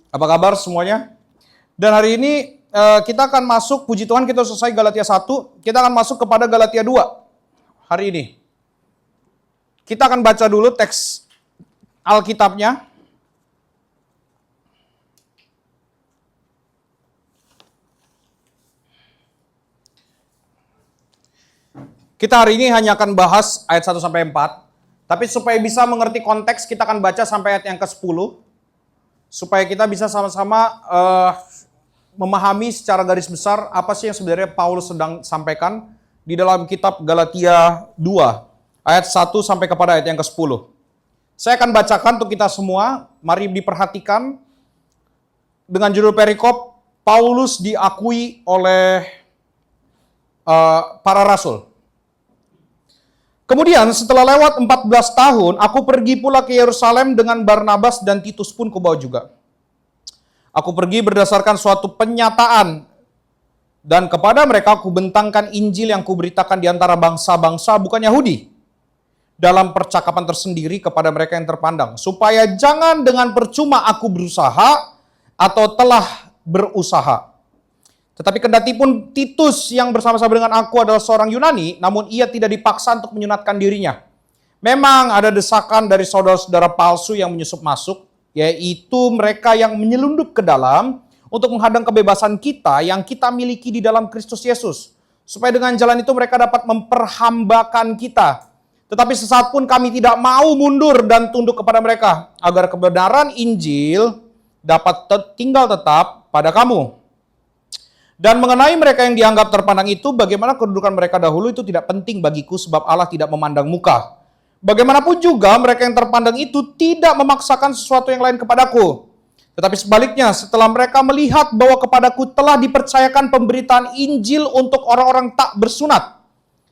Apa kabar semuanya? Dan hari ini kita akan masuk, puji Tuhan kita selesai Galatia 1, kita akan masuk kepada Galatia 2 hari ini. Kita akan baca dulu teks Alkitabnya. Kita hari ini hanya akan bahas ayat 1 sampai 4, tapi supaya bisa mengerti konteks kita akan baca sampai ayat yang ke-10. Supaya kita bisa sama-sama memahami secara garis besar apa sih yang sebenarnya Paulus sedang sampaikan di dalam kitab Galatia 2, ayat 1 sampai kepada ayat yang ke-10. Saya akan bacakan untuk kita semua, mari diperhatikan dengan judul perikop, Paulus diakui oleh para rasul. Kemudian setelah lewat 14 tahun, aku pergi pula ke Yerusalem dengan Barnabas dan Titus pun kubawa juga. Aku pergi berdasarkan suatu penyataan, dan kepada mereka aku bentangkan Injil yang kuberitakan di antara bangsa-bangsa bukan Yahudi, dalam percakapan tersendiri kepada mereka yang terpandang, supaya jangan dengan percuma aku berusaha atau telah berusaha. Tetapi kendati pun Titus yang bersama-sama dengan aku adalah seorang Yunani, namun ia tidak dipaksa untuk menyunatkan dirinya. Memang ada desakan dari saudara-saudara palsu yang menyusup masuk, yaitu mereka yang menyelundup ke dalam untuk menghadang kebebasan kita yang kita miliki di dalam Kristus Yesus. Supaya dengan jalan itu mereka dapat memperhambakan kita. Tetapi sesaat pun kami tidak mau mundur dan tunduk kepada mereka, agar kebenaran Injil dapat tinggal tetap pada kamu. Dan mengenai mereka yang dianggap terpandang itu, bagaimana kedudukan mereka dahulu itu tidak penting bagiku sebab Allah tidak memandang muka. Bagaimanapun juga mereka yang terpandang itu tidak memaksakan sesuatu yang lain kepadaku. Tetapi sebaliknya, setelah mereka melihat bahwa kepadaku telah dipercayakan pemberitaan Injil untuk orang-orang tak bersunat,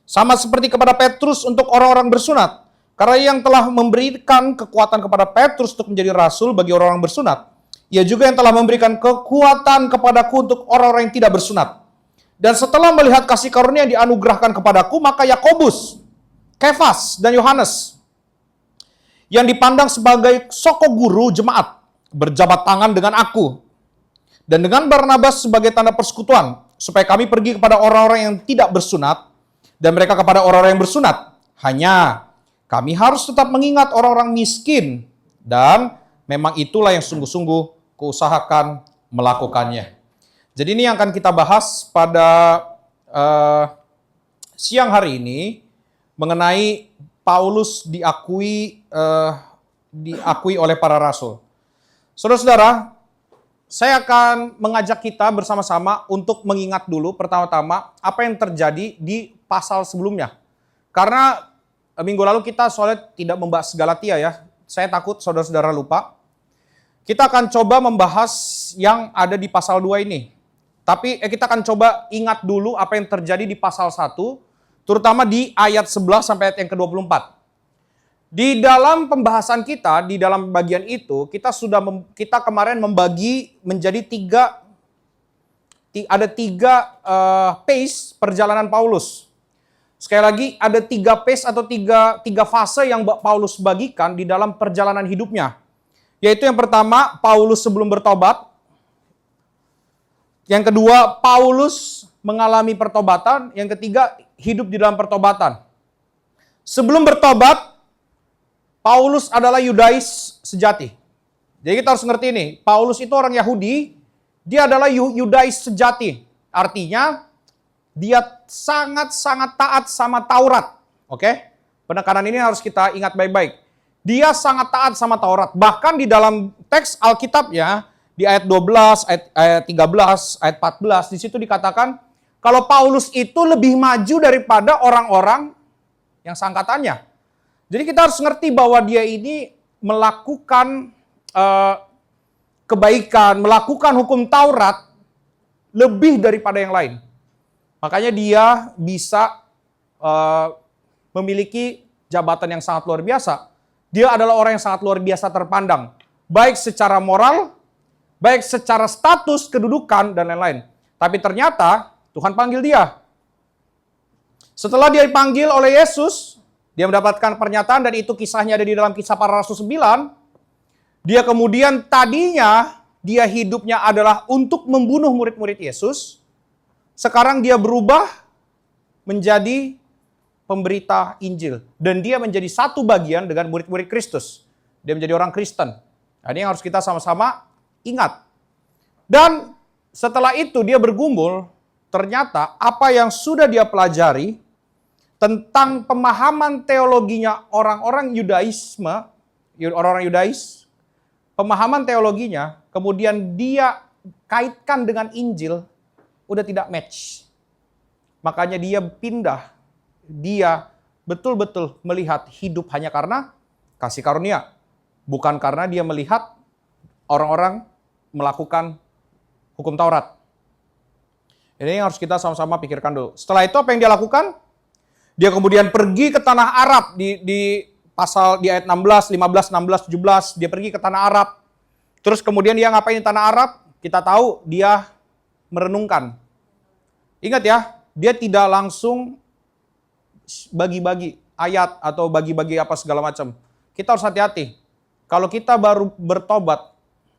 sama seperti kepada Petrus untuk orang-orang bersunat, karena yang telah memberikan kekuatan kepada Petrus untuk menjadi rasul bagi orang-orang bersunat, ia juga yang telah memberikan kekuatan kepadaku untuk orang-orang yang tidak bersunat. Dan setelah melihat kasih karunia yang dianugerahkan kepadaku, maka Yakobus, Kefas, dan Yohanes, yang dipandang sebagai soko guru jemaat, berjabat tangan dengan aku, dan dengan Barnabas sebagai tanda persekutuan, supaya kami pergi kepada orang-orang yang tidak bersunat, dan mereka kepada orang-orang yang bersunat. Hanya kami harus tetap mengingat orang-orang miskin, dan memang itulah yang sungguh-sungguh kuusahakan melakukannya. Jadi ini yang akan kita bahas pada siang hari ini mengenai Paulus diakui oleh para rasul. Saudara-saudara, saya akan mengajak kita bersama-sama untuk mengingat dulu pertama-tama apa yang terjadi di pasal sebelumnya. Karena minggu lalu kita soalnya tidak membahas Galatia ya. Saya takut saudara-saudara lupa. Kita akan coba membahas yang ada di pasal 2 ini. Tapi kita akan coba ingat dulu apa yang terjadi di pasal 1, terutama di ayat 11 sampai ayat yang ke-24. Di dalam pembahasan kita, di dalam bagian itu, kita kemarin membagi menjadi ada tiga phase perjalanan Paulus. Sekali lagi, ada 3 phase atau tiga fase yang Paulus bagikan di dalam perjalanan hidupnya. Yaitu yang pertama, Paulus sebelum bertobat. Yang kedua, Paulus mengalami pertobatan. Yang ketiga, hidup di dalam pertobatan. Sebelum bertobat, Paulus adalah Yudais sejati. Jadi kita harus ngerti ini, Paulus itu orang Yahudi, dia adalah Yudais sejati. Artinya, dia sangat-sangat taat sama Taurat. Oke? Penekanan ini harus kita ingat baik-baik. Dia sangat taat sama Taurat. Bahkan di dalam teks Alkitabnya, di ayat 12, ayat 13, ayat 14, di situ dikatakan, kalau Paulus itu lebih maju daripada orang-orang yang seangkatannya. Jadi kita harus ngerti bahwa dia ini melakukan kebaikan, melakukan hukum Taurat lebih daripada yang lain. Makanya dia bisa memiliki jabatan yang sangat luar biasa. Dia adalah orang yang sangat luar biasa terpandang. Baik secara moral, baik secara status, kedudukan, dan lain-lain. Tapi ternyata Tuhan panggil dia. Setelah dia dipanggil oleh Yesus, dia mendapatkan pernyataan dan itu kisahnya ada di dalam Kisah Para Rasul 9. Dia kemudian tadinya dia hidupnya adalah untuk membunuh murid-murid Yesus, sekarang dia berubah menjadi pemberita Injil. Dan dia menjadi satu bagian dengan murid-murid Kristus. Dia menjadi orang Kristen. Nah, ini yang harus kita sama-sama ingat. Dan setelah itu dia bergumul, ternyata apa yang sudah dia pelajari tentang pemahaman teologinya orang-orang Yudaisme, orang-orang Yudais, pemahaman teologinya, kemudian dia kaitkan dengan Injil, udah tidak match. Makanya dia pindah, dia betul-betul melihat hidup hanya karena kasih karunia. Bukan karena dia melihat orang-orang melakukan hukum Taurat. Ini yang harus kita sama-sama pikirkan dulu. Setelah itu apa yang dia lakukan? Dia kemudian pergi ke tanah Arab di pasal di ayat 16, 15, 16, 17, dia pergi ke tanah Arab. Terus kemudian dia ngapain di tanah Arab? Kita tahu dia merenungkan. Ingat ya, dia tidak langsung bagi-bagi ayat atau bagi-bagi apa segala macam. Kita harus hati-hati. Kalau kita baru bertobat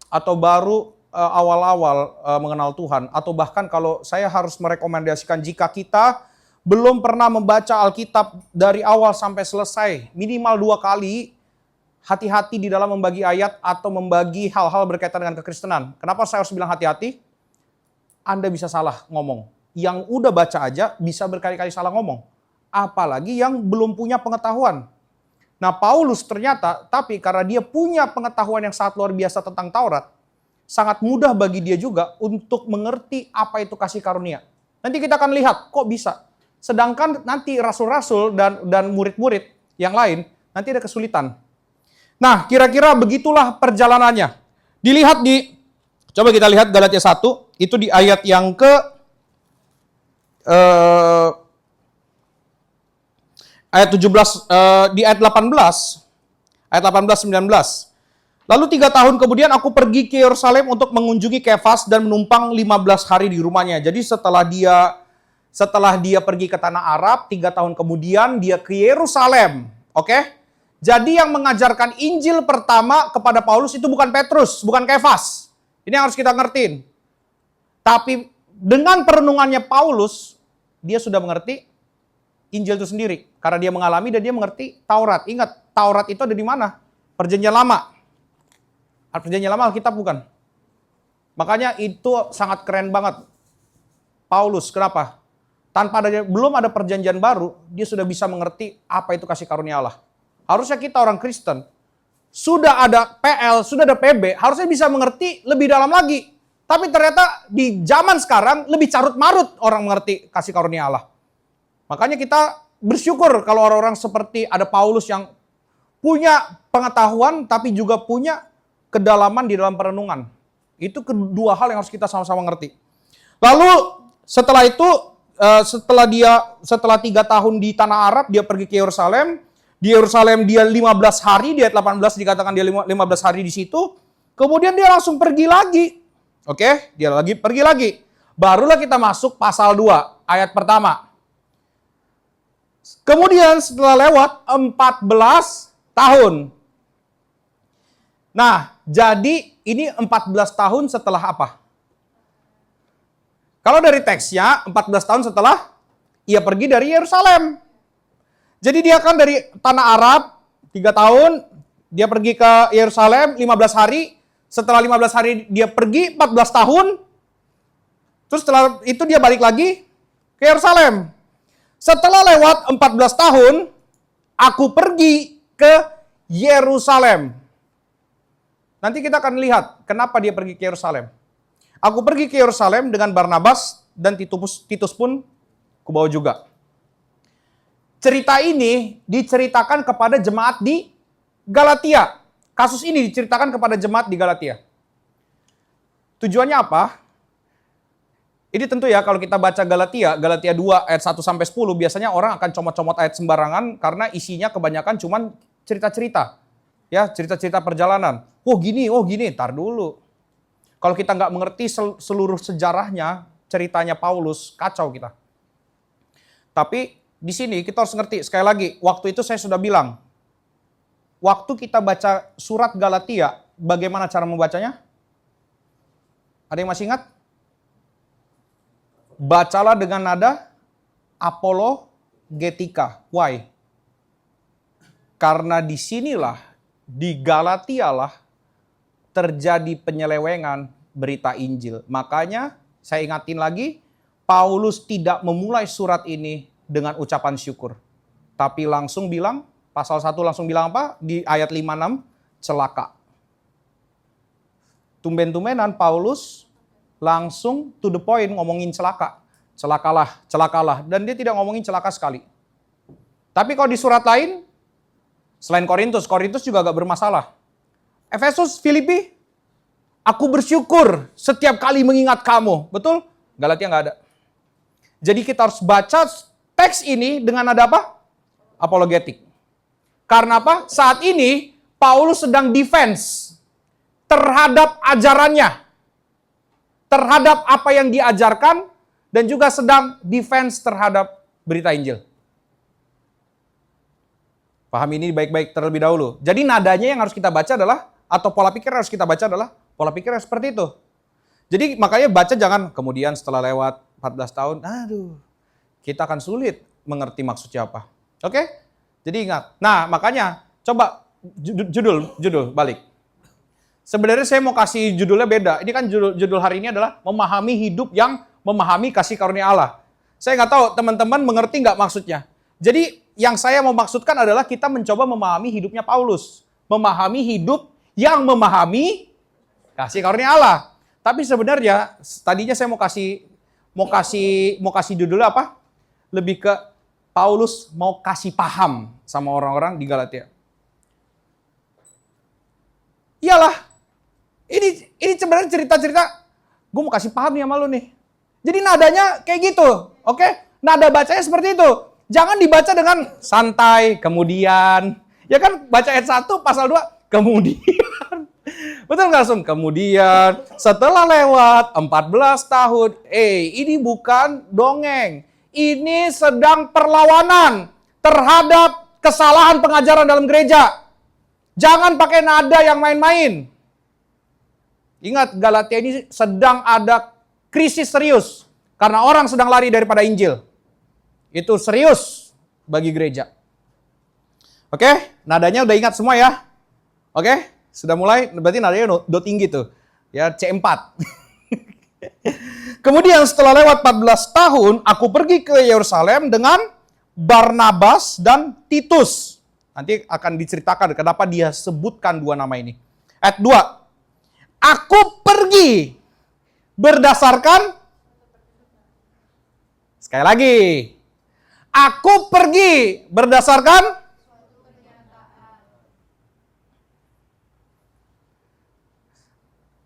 atau baru awal-awal mengenal Tuhan, atau bahkan kalau saya harus merekomendasikan jika kita belum pernah membaca Alkitab dari awal sampai selesai, minimal 2 kali, hati-hati di dalam membagi ayat atau membagi hal-hal berkaitan dengan kekristenan. Kenapa saya harus bilang hati-hati? Anda bisa salah ngomong. Yang udah baca aja bisa berkali-kali salah ngomong. Apalagi yang belum punya pengetahuan. Nah, Paulus ternyata, tapi karena dia punya pengetahuan yang sangat luar biasa tentang Taurat, sangat mudah bagi dia juga untuk mengerti apa itu kasih karunia. Nanti kita akan lihat, kok bisa? Sedangkan nanti rasul-rasul dan murid-murid yang lain, nanti ada kesulitan. Nah, kira-kira begitulah perjalanannya. Dilihat coba kita lihat Galatia 1, itu di ayat yang ayat 17, di ayat 18, ayat 18-19. Lalu 3 tahun kemudian aku pergi ke Yerusalem untuk mengunjungi Kefas dan menumpang 15 hari di rumahnya. Jadi setelah dia pergi ke tanah Arab, 3 tahun kemudian dia ke Yerusalem. Oke? Jadi yang mengajarkan Injil pertama kepada Paulus itu bukan Petrus, bukan Kefas. Ini yang harus kita ngertiin. Tapi dengan perenungannya Paulus, dia sudah mengerti Injil itu sendiri. Karena dia mengalami dan dia mengerti Taurat. Ingat, Taurat itu ada di mana? Perjanjian Lama. Perjanjian Lama Alkitab bukan. Makanya itu sangat keren banget. Paulus, kenapa? Belum ada perjanjian baru, dia sudah bisa mengerti apa itu kasih karunia Allah. Harusnya kita orang Kristen, sudah ada PL, sudah ada PB, harusnya bisa mengerti lebih dalam lagi. Tapi ternyata di zaman sekarang lebih carut-marut orang mengerti kasih karunia Allah. Makanya kita bersyukur kalau orang-orang seperti ada Paulus yang punya pengetahuan tapi juga punya kedalaman di dalam perenungan. Itu kedua hal yang harus kita sama-sama ngerti. Lalu setelah itu, setelah 3 tahun di tanah Arab, dia pergi ke Yerusalem. Di Yerusalem dia 15 hari, di ayat 18 dikatakan dia 15 hari di situ. Kemudian dia langsung pergi lagi. Oke, dia pergi lagi. Barulah kita masuk pasal 2, ayat pertama. Kemudian setelah lewat 14 tahun. Nah, jadi ini 14 tahun setelah apa? Kalau dari teksnya, 14 tahun setelah ia pergi dari Yerusalem. Jadi dia kan dari tanah Arab, 3 tahun, dia pergi ke Yerusalem, 15 hari. Setelah 15 hari dia pergi, 14 tahun. Terus setelah itu dia balik lagi ke Yerusalem. Setelah lewat 14 tahun, aku pergi ke Yerusalem. Nanti kita akan lihat kenapa dia pergi ke Yerusalem. Aku pergi ke Yerusalem dengan Barnabas dan Titus pun kubawa juga. Cerita ini diceritakan kepada jemaat di Galatia. Kasus ini diceritakan kepada jemaat di Galatia. Tujuannya apa? Ini tentu ya kalau kita baca Galatia 2 ayat 1 sampai 10 biasanya orang akan comot-comot ayat sembarangan karena isinya kebanyakan cuman cerita-cerita. Ya, cerita-cerita perjalanan. Oh gini, tar dulu. Kalau kita nggak mengerti seluruh sejarahnya, ceritanya Paulus, kacau kita. Tapi di sini kita harus ngerti, sekali lagi, waktu itu saya sudah bilang, waktu kita baca surat Galatia, bagaimana cara membacanya? Ada yang masih ingat? Bacalah dengan nada apologetika. Why? Karena disinilah, di Galatialah terjadi penyelewengan berita Injil. Makanya saya ingatin lagi, Paulus tidak memulai surat ini dengan ucapan syukur. Tapi langsung bilang, pasal 1 langsung bilang apa? Di ayat 5-6, celaka. Tumben-tumbenan Paulus langsung to the point ngomongin celaka. Celakalah, celakalah. Dan dia tidak ngomongin celaka sekali. Tapi kalau di surat lain, selain Korintus, Korintus juga agak bermasalah. Efesus, Filipi, aku bersyukur setiap kali mengingat kamu. Betul? Galatia nggak ada. Jadi kita harus baca teks ini dengan nada apa? Apologetik. Karena apa? Saat ini Paulus sedang defense terhadap ajarannya. Terhadap apa yang diajarkan dan juga sedang defense terhadap berita Injil. Paham ini baik-baik terlebih dahulu. Jadi nadanya yang harus kita baca adalah, atau pola pikir harus kita baca adalah, pola pikir seperti itu. Jadi makanya baca jangan kemudian setelah lewat 14 tahun, aduh, kita akan sulit mengerti maksudnya apa. Oke? Jadi ingat. Nah makanya, coba judul balik. Sebenarnya saya mau kasih judulnya beda. Ini kan judul hari ini adalah memahami hidup yang memahami kasih karunia Allah. Saya nggak tahu teman-teman mengerti nggak maksudnya. Jadi yang saya mau maksudkan adalah kita mencoba memahami hidupnya Paulus. Memahami hidup yang memahami kasih karunia Allah. Tapi sebenarnya tadinya saya mau kasih judulnya apa? Lebih ke Paulus mau kasih paham sama orang-orang di Galatia. Iyalah, ini sebenarnya cerita-cerita, gue mau kasih paham nih sama lu nih. Jadi nadanya kayak gitu, oke? Nada bacanya seperti itu. Jangan dibaca dengan santai, kemudian. Ya kan baca ayat 1, pasal 2, kemudian. Betul nggak langsung? Kemudian, setelah lewat 14 tahun, ini bukan dongeng. Ini sedang perlawanan terhadap kesalahan pengajaran dalam gereja. Jangan pakai nada yang main-main. Ingat, Galatia ini sedang ada krisis serius. Karena orang sedang lari daripada Injil. Itu serius bagi gereja. Oke, nadanya udah ingat semua ya? Oke, sudah mulai, berarti nadanya udah tinggi tuh. Ya, C4. Kemudian setelah lewat 14 tahun, aku pergi ke Yerusalem dengan Barnabas dan Titus. Nanti akan diceritakan kenapa dia sebutkan dua nama ini. Ayat 2. Aku pergi berdasarkan, sekali lagi, aku pergi berdasarkan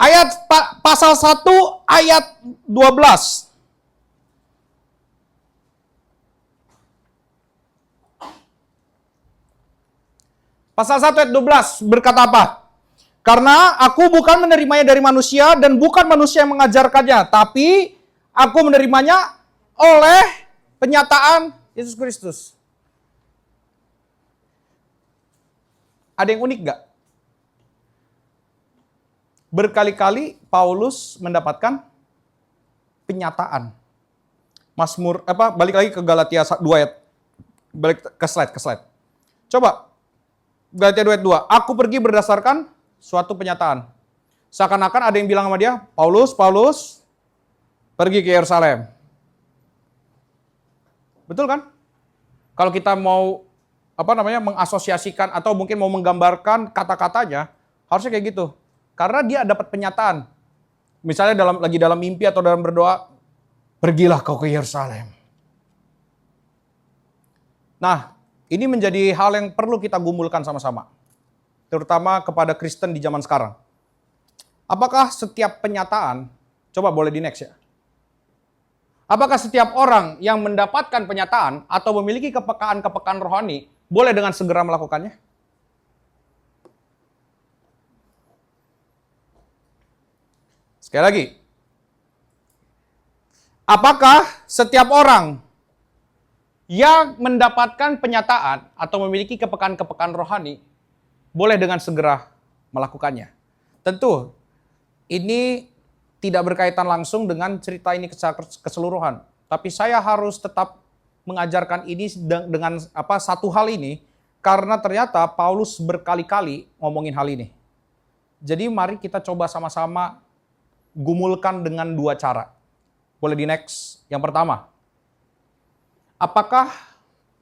ayat pasal 1 ayat 12. Pasal 1 ayat 12 berkata apa? Karena aku bukan menerimanya dari manusia dan bukan manusia yang mengajarkannya, tapi aku menerimanya oleh penyataan Yesus Kristus. Ada yang unik nggak? Berkali-kali Paulus mendapatkan penyataan. Balik lagi ke Galatia 2 ayat. Balik ke slide. Coba Galatia 2 ayat 2. Aku pergi berdasarkan suatu penyataan. Seakan-akan ada yang bilang sama dia, Paulus, pergi ke Yerusalem. Betul kan? Kalau kita mau mengasosiasikan atau mungkin mau menggambarkan kata-katanya, harusnya kayak gitu. Karena dia dapat penyataan. Misalnya lagi dalam mimpi atau dalam berdoa, pergilah kau ke Yerusalem. Nah, ini menjadi hal yang perlu kita gumulkan sama-sama. Terutama kepada Kristen di zaman sekarang. Apakah setiap penyataan, coba boleh di next ya. Apakah setiap orang yang mendapatkan penyataan atau memiliki kepekaan rohani, boleh dengan segera melakukannya? Sekali lagi. Apakah setiap orang yang mendapatkan penyataan atau memiliki kepekaan rohani, boleh dengan segera melakukannya? Tentu, ini tidak berkaitan langsung dengan cerita ini keseluruhan. Tapi saya harus tetap mengajarkan ini dengan satu hal ini, karena ternyata Paulus berkali-kali ngomongin hal ini. Jadi mari kita coba sama-sama gumulkan dengan dua cara. Boleh di next. Yang pertama, apakah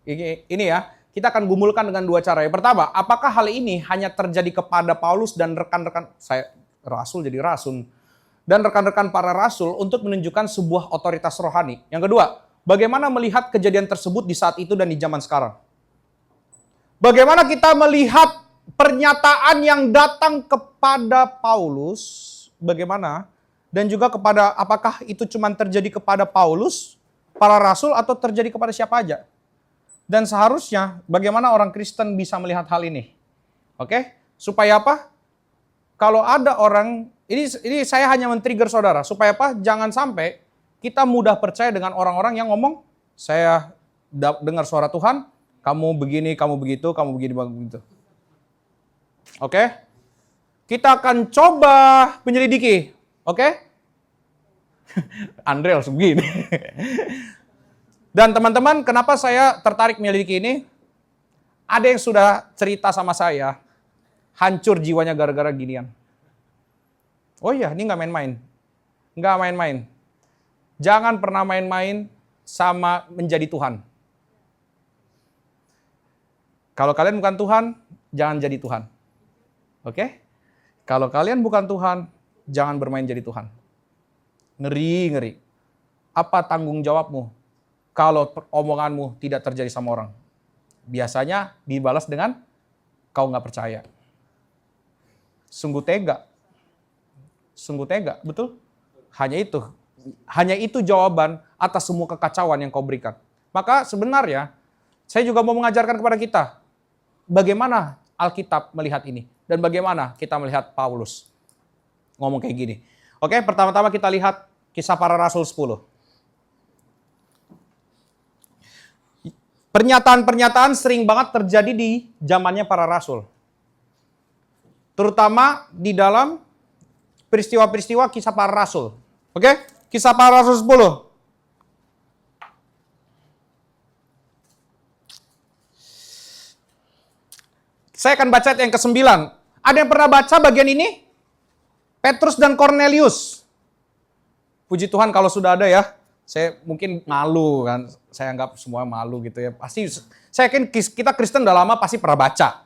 ini ya, kita akan gumulkan dengan dua cara. Yang pertama, apakah hal ini hanya terjadi kepada Paulus dan rekan-rekan dan rekan-rekan para rasul untuk menunjukkan sebuah otoritas rohani? Yang kedua, bagaimana melihat kejadian tersebut di saat itu dan di zaman sekarang? Bagaimana kita melihat pernyataan yang datang kepada Paulus, bagaimana? Dan juga kepada, apakah itu cuma terjadi kepada Paulus, para rasul, atau terjadi kepada siapa aja? Dan seharusnya bagaimana orang Kristen bisa melihat hal ini? Oke? Supaya apa? Kalau ada orang, ini saya hanya men-trigger saudara, supaya apa? Jangan sampai kita mudah percaya dengan orang-orang yang ngomong, saya dengar suara Tuhan, kamu begini, kamu begitu, kamu begini, begitu. Oke? Kita akan coba menyelidiki. Oke? Andre langsung begini. Dan teman-teman, kenapa saya tertarik menyelidiki ini? Ada yang sudah cerita sama saya, hancur jiwanya gara-gara ginian. Oh iya, ini nggak main-main. Nggak main-main. Jangan pernah main-main sama menjadi Tuhan. Kalau kalian bukan Tuhan, jangan jadi Tuhan. Oke? Kalau kalian bukan Tuhan, jangan bermain jadi Tuhan. Ngeri. Apa tanggung jawabmu kalau omonganmu tidak terjadi sama orang? Biasanya dibalas dengan, kau nggak percaya. Sungguh tega. Sungguh tega, betul? Hanya itu jawaban atas semua kekacauan yang kau berikan. Maka sebenarnya, saya juga mau mengajarkan kepada kita, bagaimana Alkitab melihat ini. Dan bagaimana kita melihat Paulus ngomong kayak gini. Oke, pertama-tama kita lihat Kisah Para Rasul 10. Pernyataan-pernyataan sering banget terjadi di zamannya para rasul. Terutama di dalam peristiwa-peristiwa Kisah Para Rasul. Oke? Kisah Para Rasul 10. Saya akan baca yang ke-9. Ada yang pernah baca bagian ini? Petrus dan Cornelius. Puji Tuhan kalau sudah ada ya. Saya mungkin malu kan. Saya anggap semua malu gitu ya. Pasti saya yakin kita Kristen udah lama pasti pernah baca.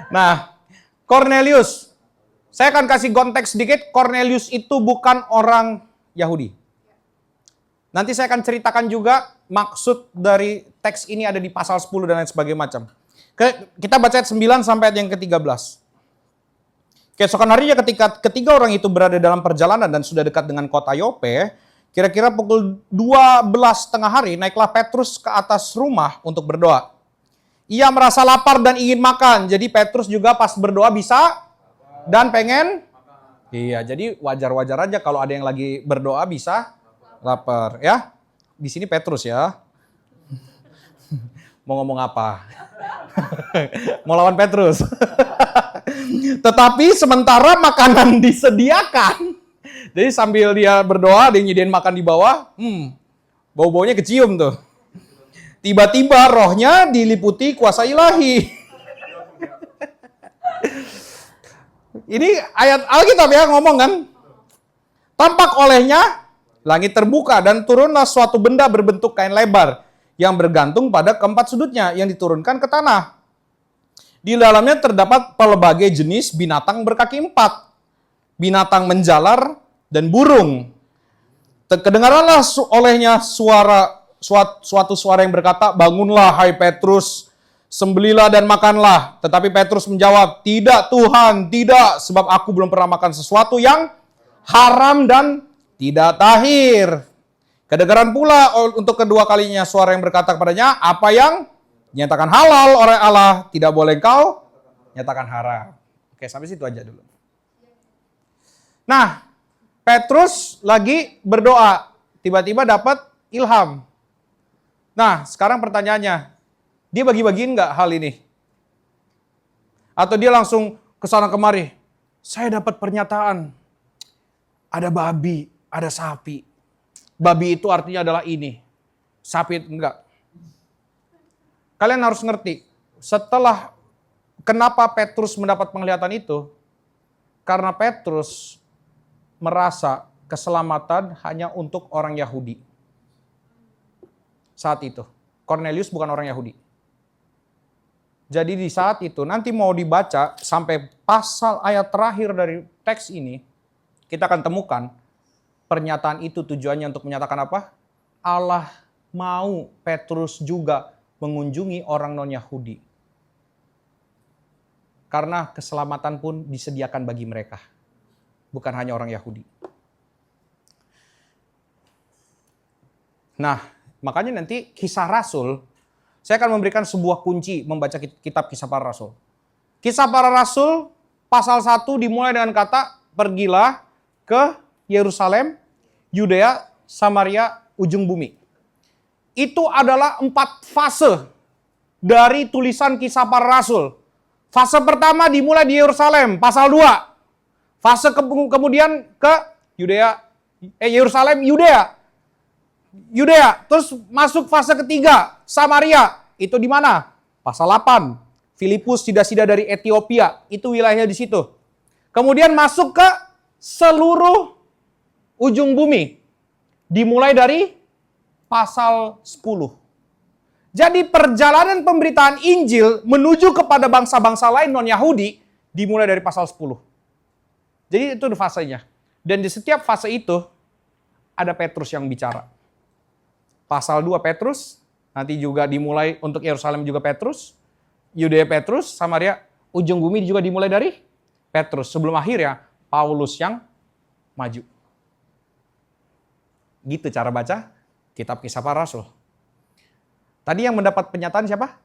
Nah, Cornelius. Saya akan kasih konteks sedikit. Cornelius itu bukan orang Yahudi. Nanti saya akan ceritakan juga maksud dari teks ini ada di pasal 10 dan lain sebagainya macam. Kita baca ayat 9 sampai ayat yang ke-13. Keesokan harinya ketika ketiga orang itu berada dalam perjalanan dan sudah dekat dengan kota Yope, kira-kira pukul 12 tengah hari, naiklah Petrus ke atas rumah untuk berdoa. Ia merasa lapar dan ingin makan, jadi Petrus juga pas berdoa bisa dan pengen. Iya, jadi wajar-wajar aja kalau ada yang lagi berdoa bisa lapar, ya. Di sini Petrus ya. Mau ngomong apa? Mau lawan Petrus. Tetapi sementara makanan disediakan. Jadi sambil dia berdoa, dia nyediain makan di bawah, bau-baunya kecium tuh. Tiba-tiba rohnya diliputi kuasa ilahi. Ini ayat Alkitab ya ngomong kan. Tampak olehnya langit terbuka dan turunlah suatu benda berbentuk kain lebar yang bergantung pada keempat sudutnya yang diturunkan ke tanah. Di dalamnya terdapat pelbagai jenis binatang berkaki 4, binatang menjalar dan burung. Kedengaranlah olehnya suatu suara yang berkata, "Bangunlah hai Petrus, sembelilah dan makanlah." Tetapi Petrus menjawab, "Tidak Tuhan, tidak, sebab aku belum pernah makan sesuatu yang haram dan tidak tahir." Kedengaran pula untuk kedua kalinya suara yang berkata kepadanya, "Apa yang nyatakan halal oleh Allah, tidak boleh kau nyatakan haram." Oke, sampai situ aja dulu. Nah, Petrus lagi berdoa, tiba-tiba dapat ilham. Nah, sekarang pertanyaannya, dia bagi-bagiin nggak hal ini? Atau dia langsung ke sana kemari? Saya dapat pernyataan, ada babi, ada sapi. Babi itu artinya adalah ini, sapi enggak. Kalian harus ngerti, setelah kenapa Petrus mendapat penglihatan itu, karena Petrus merasa keselamatan hanya untuk orang Yahudi. Saat itu, Cornelius bukan orang Yahudi. Jadi di saat itu, nanti mau dibaca sampai pasal ayat terakhir dari teks ini, kita akan temukan pernyataan itu tujuannya untuk menyatakan apa? Allah mau Petrus juga mengunjungi orang non-Yahudi. Karena keselamatan pun disediakan bagi mereka. Bukan hanya orang Yahudi. Nah, makanya nanti Kisah Rasul, saya akan memberikan sebuah kunci membaca kitab Kisah Para Rasul. Kisah Para Rasul pasal 1 dimulai dengan kata, pergilah ke Yerusalem, Yudea, Samaria, ujung bumi. Itu adalah 4 fase dari tulisan Kisah Para Rasul. Fase pertama dimulai di Yerusalem, pasal 2. Fase kemudian ke Yerusalem, Yudea. Terus masuk fase ketiga, Samaria. Itu di mana? Pasal 8. Filipus sida-sida dari Ethiopia. Itu wilayahnya di situ. Kemudian masuk ke seluruh ujung bumi. Dimulai dari pasal 10. Jadi perjalanan pemberitaan Injil menuju kepada bangsa-bangsa lain non-Yahudi dimulai dari pasal 10. Jadi itu fasenya. Dan di setiap fase itu ada Petrus yang bicara. Pasal 2 Petrus, nanti juga dimulai untuk Yerusalem juga Petrus, Yudea Petrus, Samaria, ujung bumi juga dimulai dari Petrus. Sebelum akhirnya Paulus yang maju. Gitu cara baca kitab Kisah Para Rasul. Tadi yang mendapat penyataan siapa?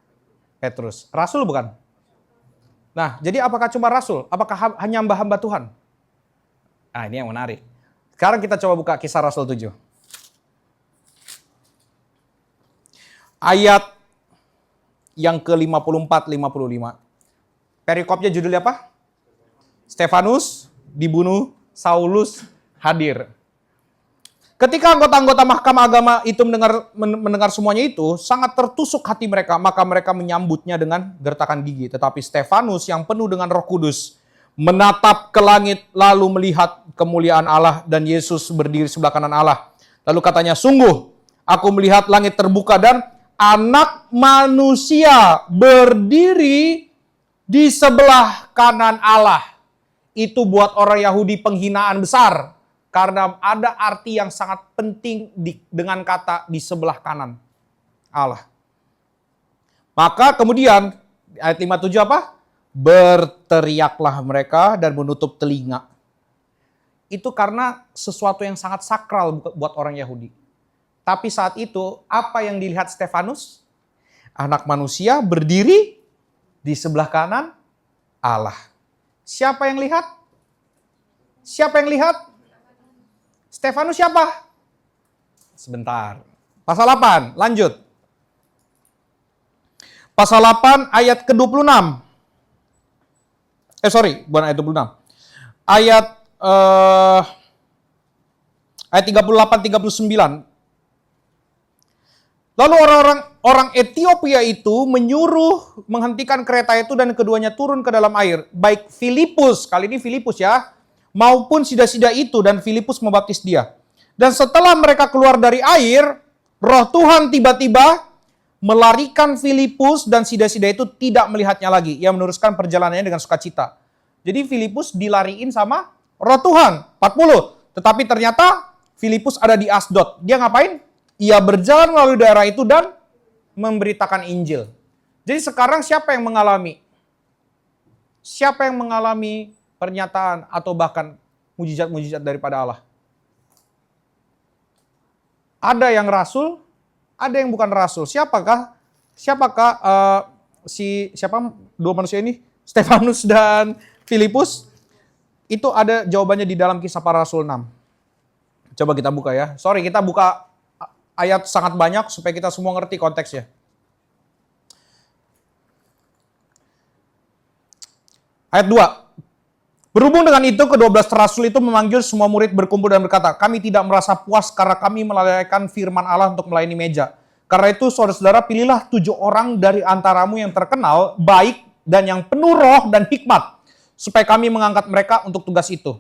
Petrus. Rasul bukan? Nah, jadi apakah cuma rasul? Apakah hanya hamba-hamba Tuhan? Nah, ini yang menarik. Sekarang kita coba buka Kisah Rasul 7. Ayat yang ke-54-55. Perikopnya judulnya apa? Stefanus dibunuh, Saulus hadir. Ketika anggota-anggota mahkamah agama itu mendengar semuanya itu, sangat tertusuk hati mereka, maka mereka menyambutnya dengan gertakan gigi. Tetapi Stefanus yang penuh dengan Roh Kudus menatap ke langit lalu melihat kemuliaan Allah dan Yesus berdiri sebelah kanan Allah. Lalu katanya, sungguh aku melihat langit terbuka dan Anak Manusia berdiri di sebelah kanan Allah. Itu buat orang Yahudi penghinaan besar. Karena ada arti yang sangat penting dengan kata di sebelah kanan Allah. Maka kemudian ayat 57 apa? Berteriaklah mereka dan menutup telinga. Itu karena sesuatu yang sangat sakral buat orang Yahudi. Tapi saat itu apa yang dilihat Stefanus? Anak Manusia berdiri di sebelah kanan Allah. Siapa yang lihat? Siapa yang lihat? Stefanus siapa? Sebentar. Pasal 8, lanjut. Pasal 8 ayat ke-26. Bukan ayat 26. Ayat 38-39. Lalu orang Ethiopia itu menyuruh menghentikan kereta itu dan keduanya turun ke dalam air. Baik Filipus, kali ini Filipus ya, maupun sida-sida itu, dan Filipus membaptis dia. Dan setelah mereka keluar dari air, Roh Tuhan tiba-tiba melarikan Filipus dan sida-sida itu tidak melihatnya lagi. Ia meneruskan perjalanannya dengan sukacita. Jadi Filipus dilariin sama Roh Tuhan, 40. Tetapi ternyata Filipus ada di Asdod. Dia ngapain? Ia berjalan melalui daerah itu dan memberitakan Injil. Jadi sekarang siapa yang mengalami? Siapa yang mengalami pernyataan atau bahkan mujizat-mujizat daripada Allah? Ada yang rasul, ada yang bukan rasul. Siapakah dua manusia ini? Stefanus dan Filipus? Itu ada jawabannya di dalam Kisah Para Rasul 6. Coba kita buka ya. Sorry, kita buka ayat sangat banyak supaya kita semua ngerti konteksnya. Ayat 2. Berhubung dengan itu, ke-12 rasul itu memanggil semua murid berkumpul dan berkata, kami tidak merasa puas karena kami melalaikan firman Allah untuk melayani meja. Karena itu, saudara-saudara, pilihlah 7 orang dari antaramu yang terkenal, baik, dan yang penuh roh dan hikmat, supaya kami mengangkat mereka untuk tugas itu.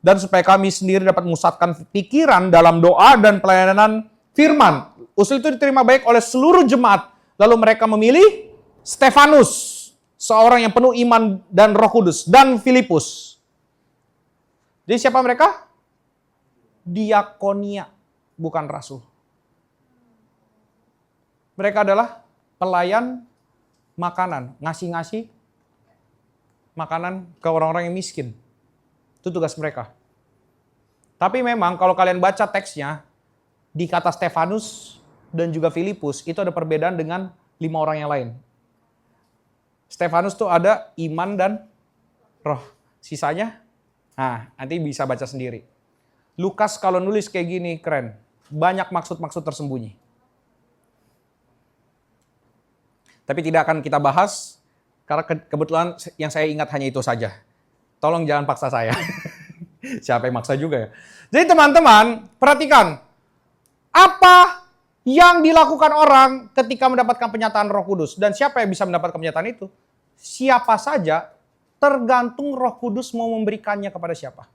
Dan supaya kami sendiri dapat memusatkan pikiran dalam doa dan pelayanan firman. Usul itu diterima baik oleh seluruh jemaat. Lalu mereka memilih Stefanus, seorang yang penuh iman dan Roh Kudus, dan Filipus. Jadi siapa mereka? Diakonia, bukan rasul. Mereka adalah pelayan makanan, ngasih-ngasih makanan ke orang-orang yang miskin. Itu tugas mereka. Tapi memang kalau kalian baca teksnya, di kata Stefanus dan juga Filipus, itu ada perbedaan dengan 5 orang yang lain. Stefanus tuh ada iman dan roh. Sisanya, nanti bisa baca sendiri. Lukas kalau nulis kayak gini, keren. Banyak maksud-maksud tersembunyi. Tapi tidak akan kita bahas, karena kebetulan yang saya ingat hanya itu saja. Tolong jangan paksa saya. Siapa yang maksa juga ya. Jadi teman-teman, perhatikan. Apa yang dilakukan orang ketika mendapatkan penyataan Roh Kudus. Dan siapa yang bisa mendapatkan penyataan itu? Siapa saja, tergantung Roh Kudus mau memberikannya kepada siapa.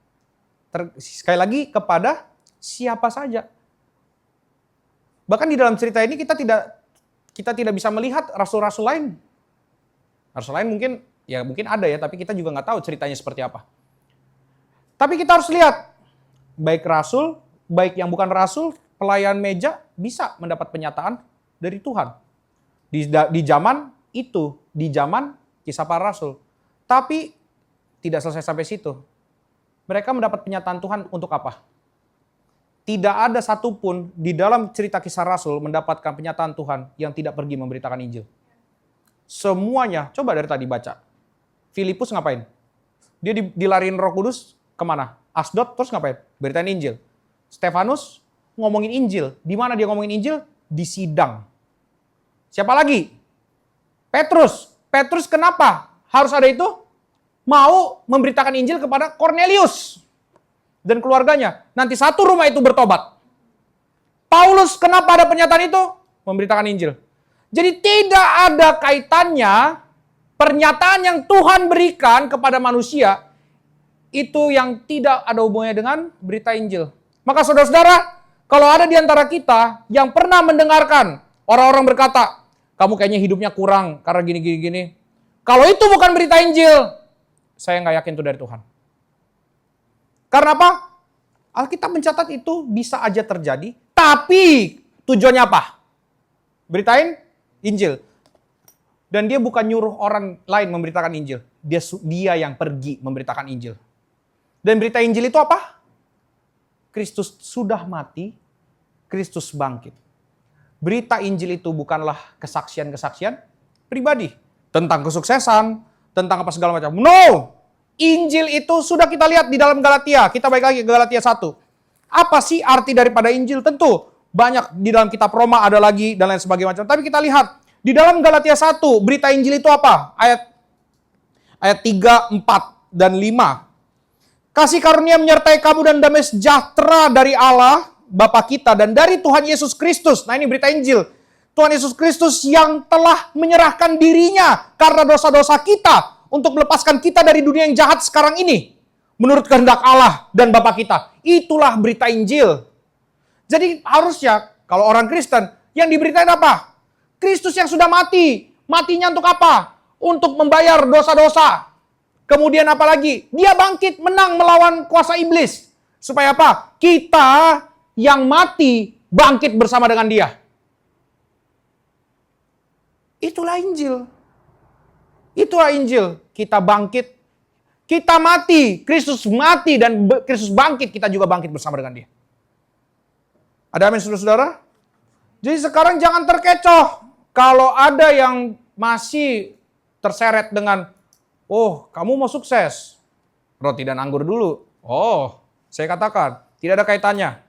Sekali lagi, kepada siapa saja. Bahkan di dalam cerita ini kita tidak bisa melihat rasul-rasul lain. Rasul lain mungkin ada ya, tapi kita juga nggak tahu ceritanya seperti apa. Tapi kita harus lihat, baik rasul, baik yang bukan rasul, pelayan meja bisa mendapat penyataan dari Tuhan. Di zaman itu, di zaman Kisah Para Rasul. Tapi tidak selesai sampai situ. Mereka mendapat penyataan Tuhan untuk apa? Tidak ada satupun di dalam cerita Kisah Rasul mendapatkan penyataan Tuhan yang tidak pergi memberitakan Injil. Semuanya, coba dari tadi baca. Filipus ngapain? Dia dilariin Roh Kudus kemana? Asdod, terus ngapain? Beritain Injil. Stefanus ngomongin Injil. Di mana dia ngomongin Injil? Di sidang. Siapa lagi? Petrus. Petrus kenapa harus ada itu? Mau memberitakan Injil kepada Cornelius dan keluarganya. Nanti satu rumah itu bertobat. Paulus kenapa ada pernyataan itu? Memberitakan Injil. Jadi tidak ada kaitannya pernyataan yang Tuhan berikan kepada manusia itu yang tidak ada hubungannya dengan berita Injil. Maka saudara-saudara, kalau ada di antara kita yang pernah mendengarkan orang-orang berkata, kamu kayaknya hidupnya kurang karena gini. Kalau itu bukan berita Injil, saya nggak yakin itu dari Tuhan. Karena apa? Alkitab mencatat itu bisa aja terjadi, tapi tujuannya apa? Beritain Injil. Dan dia bukan nyuruh orang lain memberitakan Injil. Dia yang pergi memberitakan Injil. Dan berita Injil itu apa? Kristus sudah mati, Kristus bangkit. Berita Injil itu bukanlah kesaksian-kesaksian pribadi tentang kesuksesan, tentang apa segala macam. No! Injil itu sudah kita lihat di dalam Galatia. Kita balik lagi ke Galatia 1. Apa sih arti daripada Injil? Tentu banyak di dalam kitab Roma ada lagi dan lain sebagainya macam. Tapi kita lihat di dalam Galatia 1, berita Injil itu apa? Ayat 3, 4, dan 5. Kasih karunia menyertai kamu dan damai sejahtera dari Allah Bapa kita dan dari Tuhan Yesus Kristus. Nah ini berita Injil. Tuhan Yesus Kristus yang telah menyerahkan dirinya karena dosa-dosa kita untuk melepaskan kita dari dunia yang jahat sekarang ini. Menurut kehendak Allah dan Bapa kita. Itulah berita Injil. Jadi harusnya kalau orang Kristen yang diberitain apa? Kristus yang sudah mati. Matinya untuk apa? Untuk membayar dosa-dosa. Kemudian apa lagi? Dia bangkit menang melawan kuasa iblis. Supaya apa? Kita yang mati bangkit bersama dengan dia. Itulah Injil. Itulah Injil. Kita bangkit. Kita mati. Kristus mati dan Kristus bangkit. Kita juga bangkit bersama dengan dia. Ada amin saudara-saudara? Jadi sekarang jangan terkecoh. Kalau ada yang masih terseret dengan, oh kamu mau sukses. Roti dan anggur dulu. Oh, saya katakan. Tidak ada kaitannya.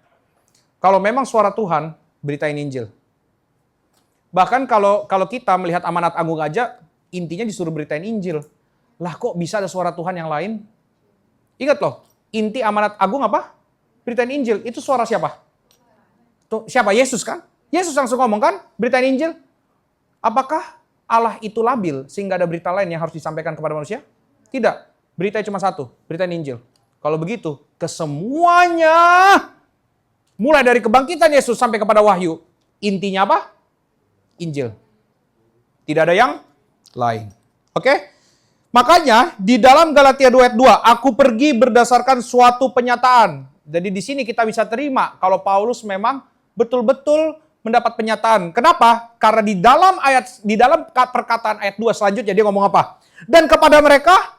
Kalau memang suara Tuhan, beritain Injil. Bahkan kalau kita melihat amanat agung aja, intinya disuruh beritain Injil. Lah kok bisa ada suara Tuhan yang lain? Ingat loh, inti amanat agung apa? Beritain Injil. Itu suara siapa? Tuh, siapa? Yesus kan? Yesus langsung ngomong kan, beritain Injil. Apakah Allah itu labil sehingga ada berita lain yang harus disampaikan kepada manusia? Tidak. Berita cuma satu, beritain Injil. Kalau begitu, kesemuanya, mulai dari kebangkitan Yesus sampai kepada wahyu, intinya apa? Injil. Tidak ada yang lain. Oke? Makanya di dalam Galatia 2 ayat 2, aku pergi berdasarkan suatu penyataan. Jadi di sini kita bisa terima kalau Paulus memang betul-betul mendapat penyataan. Kenapa? Karena di dalam perkataan ayat 2 selanjutnya dia ngomong apa? Dan kepada mereka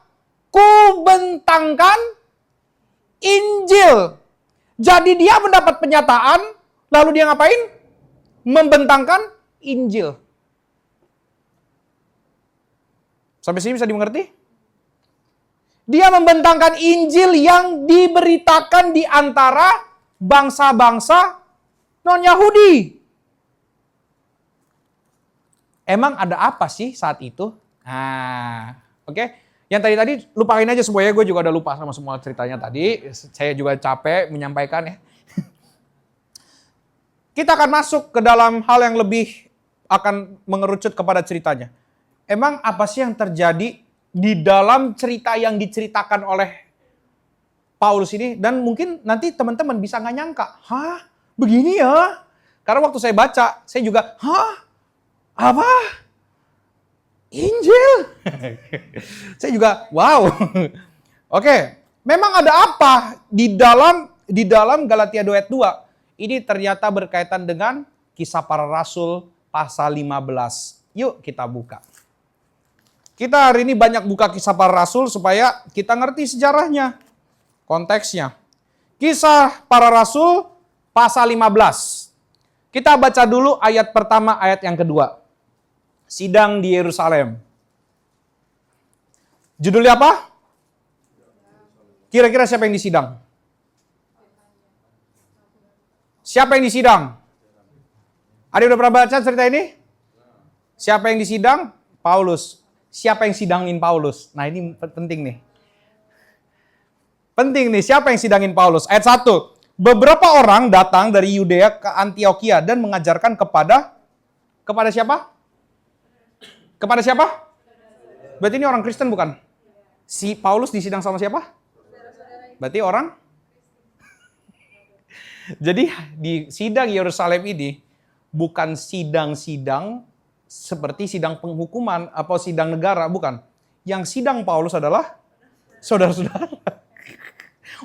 ku bentangkan Injil. Jadi dia mendapat penyataan, lalu dia ngapain? Membentangkan Injil. Sampai sini bisa dimengerti? Dia membentangkan Injil yang diberitakan di antara bangsa-bangsa non-Yahudi. Emang ada apa sih saat itu? Nah, oke. Yang tadi lupain aja semuanya, gue juga udah lupa sama semua ceritanya tadi. Saya juga capek menyampaikan ya. Kita akan masuk ke dalam hal yang lebih akan mengerucut kepada ceritanya. Emang apa sih yang terjadi di dalam cerita yang diceritakan oleh Paulus ini? Dan mungkin nanti teman-teman bisa nggak nyangka, hah begini ya? Karena waktu saya baca, saya juga, hah apa? Injil? Saya juga, wow. Oke, memang ada apa di dalam Galatia 2 ayat 2? Ini ternyata berkaitan dengan Kisah Para Rasul pasal 15. Yuk kita buka. Kita hari ini banyak buka Kisah Para Rasul supaya kita ngerti sejarahnya, konteksnya. Kisah Para Rasul pasal 15. Kita baca dulu ayat pertama, ayat yang kedua. Sidang di Yerusalem. Judulnya apa? Kira-kira siapa yang disidang? Siapa yang disidang? Ada yang udah pernah baca cerita ini? Siapa yang disidang? Paulus. Siapa yang sidangin Paulus? Nah ini penting nih. Penting nih, siapa yang sidangin Paulus? Ayat 1. Beberapa orang datang dari Yudea ke Antioquia dan mengajarkan kepada siapa? Kepada siapa? Berarti ini orang Kristen bukan? Si Paulus disidang sama siapa? Berarti orang? Jadi di sidang Yerusalem ini bukan sidang-sidang seperti sidang penghukuman atau sidang negara, bukan. Yang sidang Paulus adalah saudara-saudara.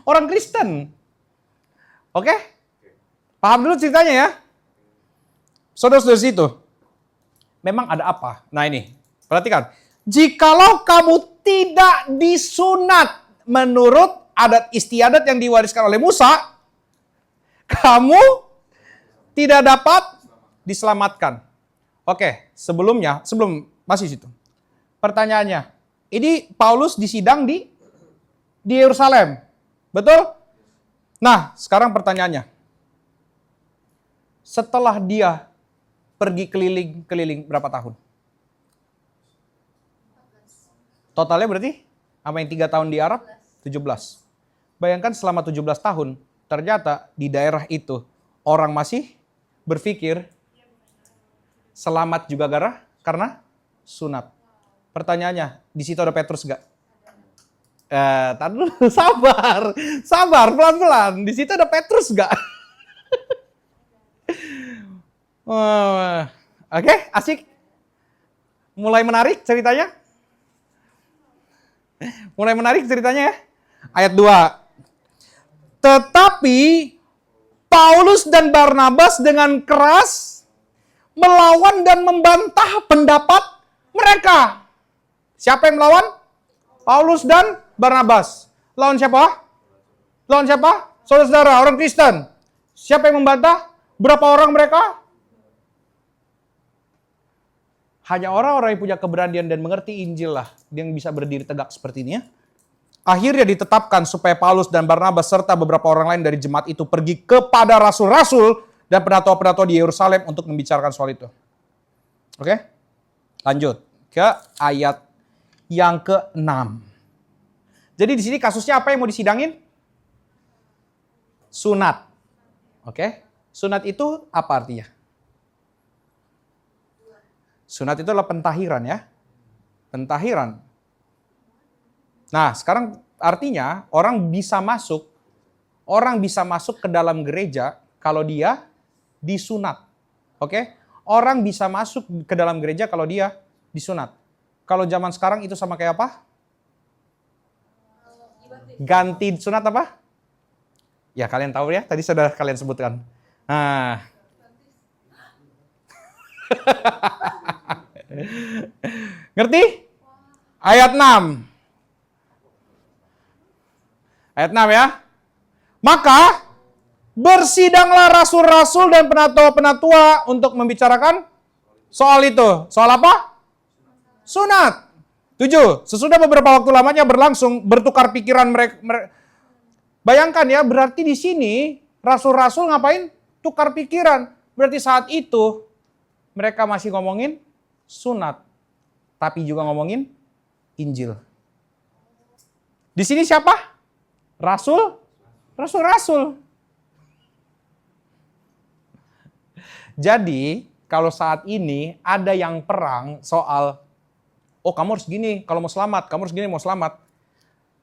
Orang Kristen. Oke? Paham dulu ceritanya ya? Saudara-saudara situ. Memang ada apa? Nah ini, perhatikan. Jikalau kamu tidak disunat menurut adat istiadat yang diwariskan oleh Musa, kamu tidak dapat diselamatkan. Oke, sebelum masih situ. Pertanyaannya, ini Paulus disidang di Yerusalem. Betul? Nah, sekarang pertanyaannya. Setelah dia pergi keliling berapa tahun? Totalnya berarti apa yang 3 tahun di Arab? 17. Bayangkan selama 17 tahun, ternyata di daerah itu orang masih berpikir selamat juga karena sunat. Pertanyaannya, di situ ada Petrus gak? Tar dulu, sabar, pelan-pelan. Di situ ada Petrus gak? Oke, asik. Mulai menarik ceritanya ya. Ayat 2. Tetapi Paulus dan Barnabas dengan keras melawan dan membantah pendapat mereka. Siapa yang melawan? Paulus dan Barnabas. Lawan siapa? Saudara-saudara, orang Kristen. Siapa yang membantah? Berapa orang mereka? Hanya orang-orang yang punya keberanian dan mengerti Injil lah yang bisa berdiri tegak seperti ini ya. Akhirnya ditetapkan supaya Paulus dan Barnabas serta beberapa orang lain dari jemaat itu pergi kepada rasul-rasul dan penatua-penatua di Yerusalem untuk membicarakan soal itu. Oke? Lanjut ke ayat yang ke-6. Jadi di sini kasusnya apa yang mau disidangin? Sunat. Oke. Sunat itu apa artinya? Sunat itu adalah pentahiran ya. Pentahiran. Nah, sekarang artinya orang bisa masuk ke dalam gereja kalau dia disunat. Oke? Orang bisa masuk ke dalam gereja kalau dia disunat. Kalau zaman sekarang itu sama kayak apa? Ganti sunat apa? Ya kalian tahu ya, tadi sudah kalian sebutkan. Nah. Ngerti? Ayat 6. Ayat 6 ya. Maka bersidanglah rasul-rasul dan penatua-penatua untuk membicarakan soal itu. Soal apa? Sunat. 7. Sesudah beberapa waktu lamanya berlangsung, bertukar pikiran mereka. Bayangkan ya, berarti di sini rasul-rasul ngapain? Tukar pikiran. Berarti saat itu mereka masih ngomongin sunat, tapi juga ngomongin Injil. Di sini siapa? Rasul-rasul. Jadi, kalau saat ini ada yang perang soal, oh kamu harus gini kalau mau selamat, kamu harus gini mau selamat.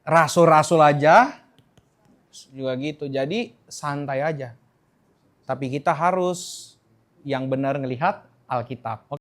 Rasul-rasul aja juga gitu. Jadi santai aja. Tapi kita harus yang benar ngelihat Alkitab.